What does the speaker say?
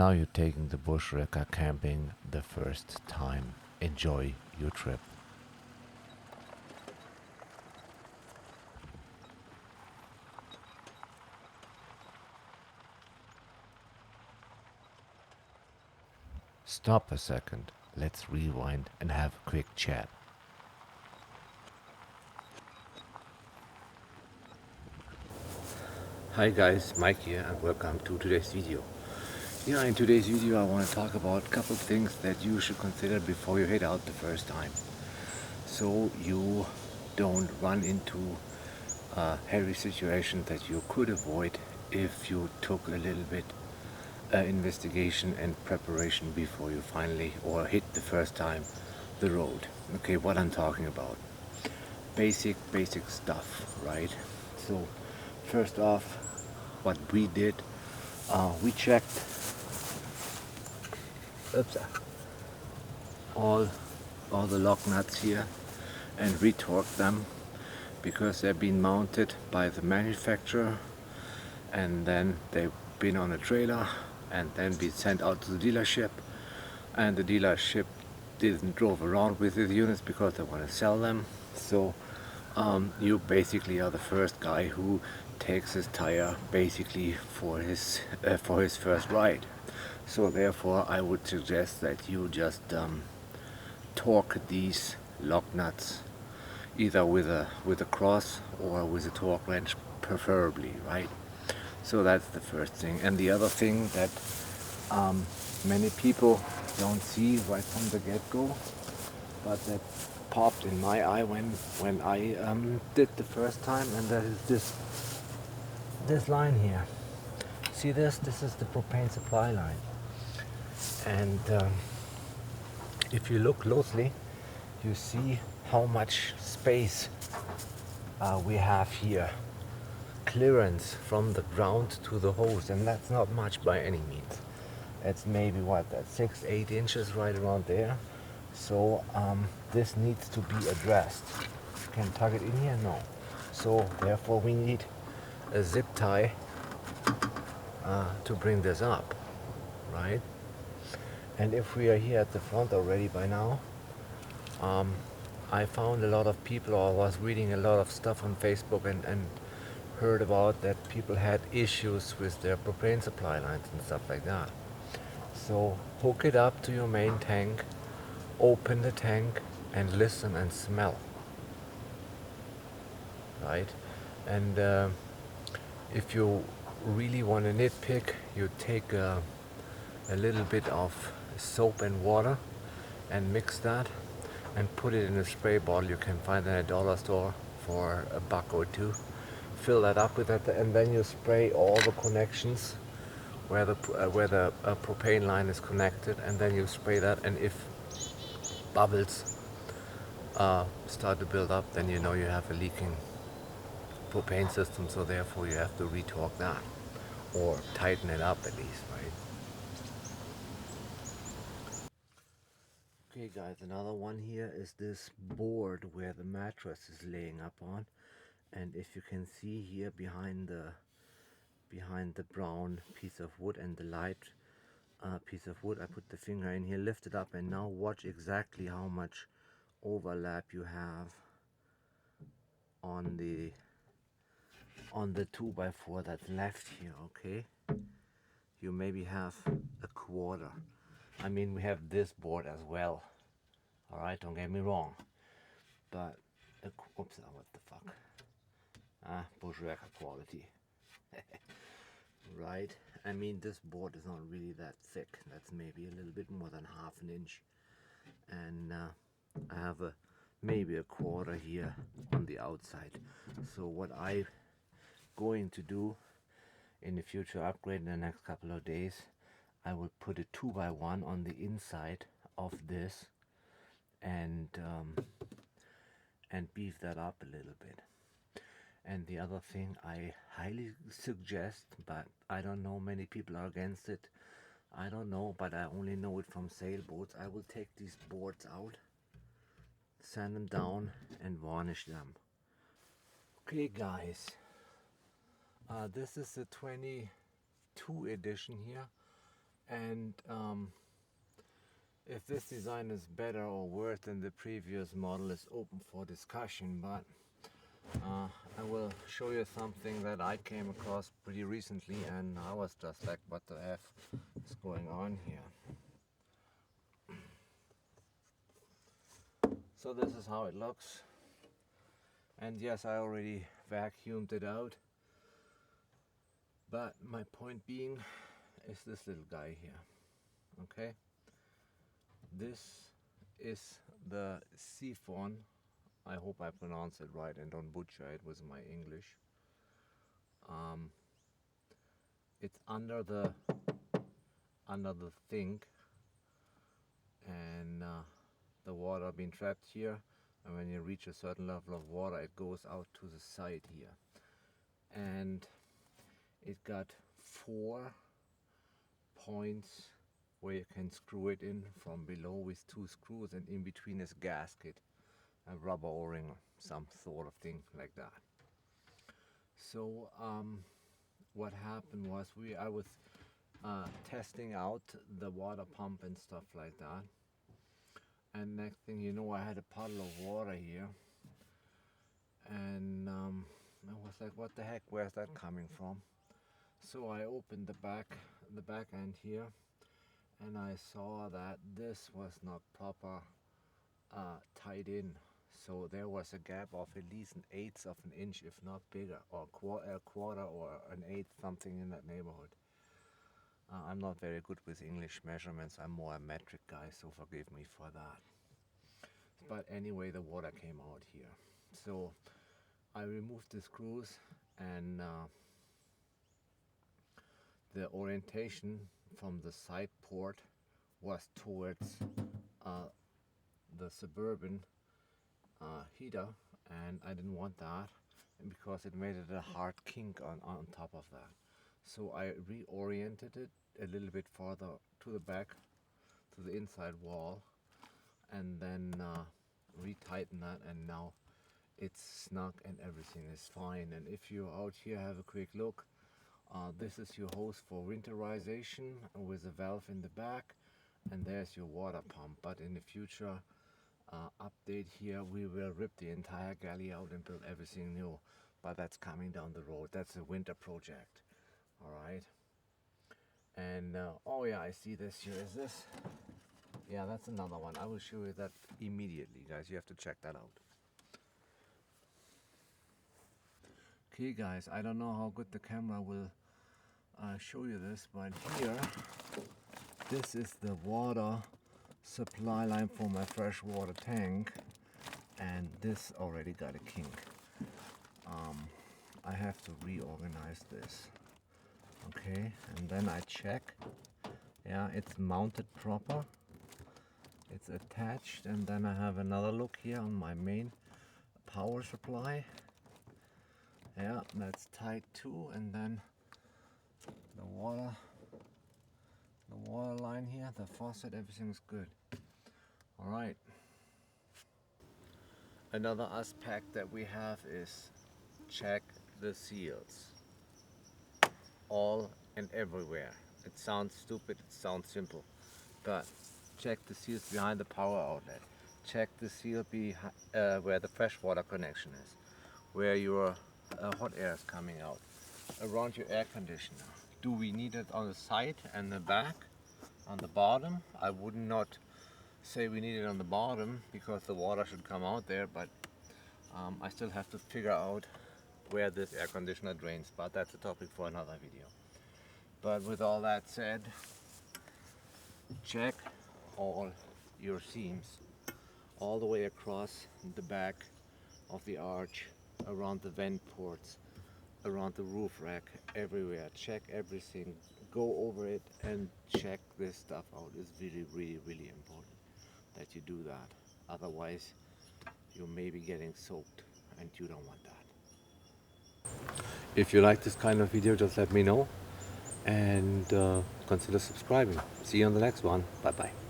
now you're taking the Bushwhacker camping the first time. Enjoy your trip. Stop a second. Let's rewind and have a quick chat. Hi guys, Mike here and welcome to today's video. Yeah, in today's video I want to talk about a couple things that you should consider before you head out the first time. So you don't run into hairy situations that you could avoid if you took a little bit investigation and preparation before you finally or hit the first time the road. Okay, what I'm talking about. Basic stuff, right? So first off, what we did, we checked all the lock nuts here and retorqued them because they've been mounted by the manufacturer and then they've been on a trailer and then been sent out to the dealership, and the dealership didn't drove around with these units because they want to sell them. So you basically are the first guy who takes his tire basically for his first ride. So therefore I would suggest that you just torque these lock nuts either with a cross or with a torque wrench preferably, right? So that's the first thing. And the other thing that many people don't see right from the get-go, but that popped in my eye when I did the first time, and that is this line here. See this? This is the propane supply line. And if you look closely, you see how much space we have here. Clearance from the ground to the hose, and that's not much by any means. It's maybe what, that's 6-8 inches right around there. So this needs to be addressed. Can tuck it in here? No. So therefore we need a zip tie to bring this up, right? And if we are here at the front already by now, I found a lot of people, or was reading a lot of stuff on Facebook and heard about that people had issues with their propane supply lines and stuff like that. So hook it up to your main tank, open the tank and listen and smell, right? And if you really want to nitpick, you take a little bit of soap and water and mix that and put it in a spray bottle you can find in a dollar store for $1 or $2. Fill that up with that, and then you spray all the connections where the propane line is connected, and then you spray that, and if bubbles start to build up, then you know you have a leaking propane system, so therefore you have to retorque that or tighten it up at least, right? Okay guys, another one here is this board where the mattress is laying up on. And if you can see here behind the brown piece of wood and the light piece of wood, I put the finger in here, lift it up, and now watch exactly how much overlap you have on the 2x4 that's left here. Okay, you maybe have a quarter. I mean, we have this board as well, all right, don't get me wrong, but oops, what the fuck, Bushwhacker quality. Right, I mean, this board is not really that thick. That's maybe a little bit more than half an inch, and I have maybe a quarter here on the outside. So what I'm going to do in the future upgrade in the next couple of days, I will put a 2x1 on the inside of this and beef that up a little bit. And the other thing I highly suggest, but I don't know, many people are against it, I don't know, but I only know it from sailboats, I will take these boards out, sand them down and varnish them. Okay guys, this is the 22 edition here, And if this design is better or worse than the previous model is open for discussion, but I will show you something that I came across pretty recently, and I was just like, what the F is going on here? So this is how it looks, and yes, I already vacuumed it out, but my point being is this little guy here. Okay, this is the siphon. I hope I pronounce it right and don't butcher it with my English. It's under the sink, and the water being trapped here, and when you reach a certain level of water it goes out to the side here, and it got 4 points where you can screw it in from below with 2 screws, and in between is a gasket, a rubber o-ring, some sort of thing like that. So what happened was I was testing out the water pump and stuff like that, and next thing you know I had a puddle of water here, and I was like, what the heck, where's that coming from? So I opened the back end here, and I saw that this was not proper tied in. So there was a gap of at least 1/8 of an inch, if not bigger, or a quarter or an eighth, something in that neighborhood. I'm not very good with English measurements. I'm more a metric guy, so forgive me for that. But anyway, the water came out here. So I removed the screws, and the orientation from the side port was towards the Suburban heater, and I didn't want that because it made it a hard kink on top of that. So I reoriented it a little bit farther to the back, to the inside wall, and then retighten that, and now it's snug and everything is fine. And if you're out here, have a quick look. This is your hose for winterization with a valve in the back, and there's your water pump. But in the future update here, we will rip the entire galley out and build everything new, but that's coming down the road. That's a winter project. All right. And oh yeah, I see this here. Is this? Yeah, that's another one. I will show you that immediately, guys. You have to check that out. Okay guys, I don't know how good the camera will show you this, but here, this is the water supply line for my freshwater tank, and this already got a kink. I have to reorganize this. Okay, and then I check. Yeah, it's mounted proper. It's attached, and then I have another look here on my main power supply. Yeah, that's tight too, and then the water line here, the faucet, everything's good. All right. Another aspect that we have is check the seals. All and everywhere. It sounds stupid, it sounds simple, but check the seals behind the power outlet. Check the seal where the freshwater connection is, where your hot air is coming out, around your air conditioner. Do we need it on the side and the back, on the bottom? I would not say we need it on the bottom because the water should come out there, but I still have to figure out where this air conditioner drains, but that's a topic for another video. But with all that said, check all your seams all the way across the back of the arch, around the vent ports, around the roof rack, everywhere. Check everything, go over it and check this stuff out. It's really, really, really important that you do that. Otherwise, you may be getting soaked, and you don't want that. If you like this kind of video, just let me know, and consider subscribing. See you on the next one. Bye bye.